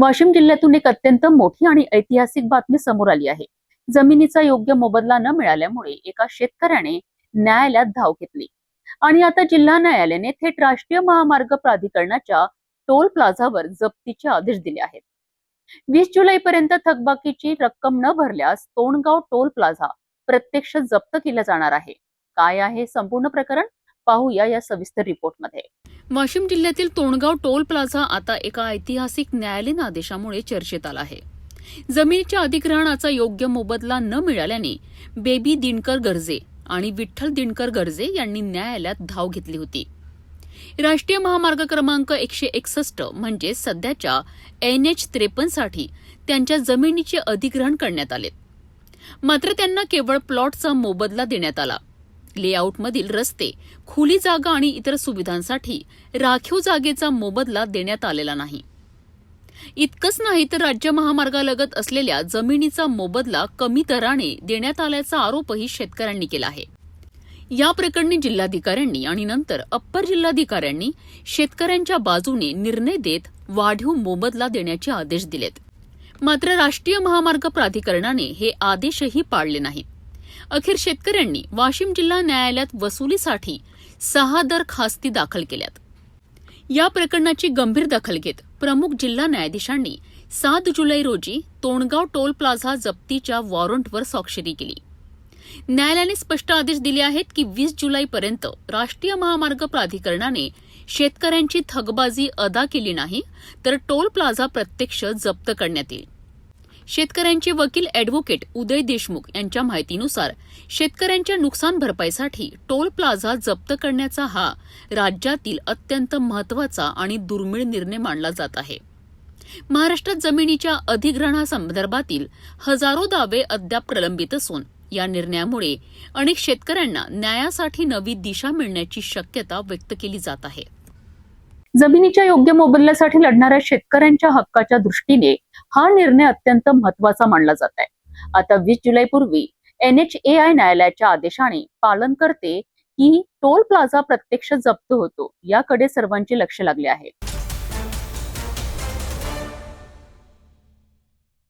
वाशिम जिल्ह्यातून एक अत्यंत मोठी आणि ऐतिहासिक बातमी समोर आली आहे। जमिनीचा योग्य मोबदला न मिळाल्यामुळे एका शेतकऱ्याने न्यायालयात धाव घेतली आणि आता जिल्हा न्यायालयाने थेट राष्ट्रीय महामार्ग प्राधिकरणाच्या टोल प्लाझावर जप्तीचे आदेश दिले आहेत। 20 जुलै पर्यंत थकबाकीची रक्कम न भरल्यास तोंडगाव टोल प्लाझा प्रत्यक्ष जप्त केला जाणार आहे। काय आहे संपूर्ण प्रकरण पाहूया या सविस्तर रिपोर्टमध्ये। वाशिम जिल्ह्यातील तोंडगाव टोल प्लाझा आता एका ऐतिहासिक न्यायालयीन आदेशामुळे चर्चेत आला आहे। जमिनीच्या अधिग्रहणाचा योग्य मोबदला न मिळाल्याने बेबी दिनकर गर्जे आणि विठ्ठल दिनकर गर्जे यांनी न्यायालयात धाव घेतली होती। राष्ट्रीय महामार्ग क्रमांक 161 म्हणजे सध्याच्या NH 53 साठी त्यांच्या जमिनीचे अधिग्रहण करण्यात आले, मात्र त्यांना केवळ प्लॉटचा मोबदला देण्यात आला। लेआउटमधील रस्ते, खुली जागा आणि इतर सुविधांसाठी राखीव जागेचा मोबदला देण्यात आलेला नाही। इतकंच नाही तर राज्य महामार्गालगत असलेल्या जमिनीचा मोबदला कमी दराने देण्यात आल्याचा आरोपही शेतकऱ्यांनी केला आहे। या प्रकरणी जिल्हाधिकाऱ्यांनी आणि नंतर अप्पर जिल्हाधिकाऱ्यांनी शेतकऱ्यांच्या बाजूने निर्णय देत वाढीव मोबदला देण्याचे आदेश दिलेत, मात्र राष्ट्रीय महामार्ग प्राधिकरणाने हे आदेशही पाळले नाहीत। अखेर शेतकऱ्यांनी वाशिम जिल्हा न्यायालयात वसुलीसाठी 6 दरखास्ती दाखल केल्यात। या प्रकरणाची गंभीर दखल घेत प्रमुख जिल्हा न्यायाधीशांनी 7 जुलै रोजी तोंडगाव टोल प्लाझा जप्तीच्या वॉरंटवर स्वाक्षरी केली। न्यायालयाने स्पष्ट आदेश दिले आहेत की 20 जुलैपर्यंत राष्ट्रीय महामार्ग प्राधिकरणाने शेतकऱ्यांची थकबाजी अदा केली नाही तर टोल प्लाझा प्रत्यक्ष जप्त करण्यात येईल। शेतकऱ्यांचे वकील ॲडव्होकेट उदय देशमुख यांच्या माहितीनुसार शेतकऱ्यांच्या नुकसान भरपाईसाठी टोल प्लाझा जप्त करण्याचा हा राज्यातील अत्यंत महत्त्वाचा आणि दुर्मिळ निर्णय मानला जात आहे। महाराष्ट्रात जमिनीच्या अधिग्रहणासंदर्भातील हजारो दावे अद्याप प्रलंबित असून या निर्णयामुळे अनेक शेतकऱ्यांना न्यायासाठी नवी दिशा मिळण्याची शक्यता व्यक्त केली जात आहे। जमिनीच्या योग्य मोबदल्यासाठी लढणाऱ्या शेतकऱ्यांच्या हक्काच्या दृष्टीने हा निर्णय अत्यंत महत्त्वाचा मानला जात आहे। आता 20 जुलैपूर्वी NHAI न्यायालयाच्या आदेशाने पालन करते की टोल प्लाझा प्रत्यक्ष जप्त होतो, याकडे सर्वांचे लक्ष लागले आहे।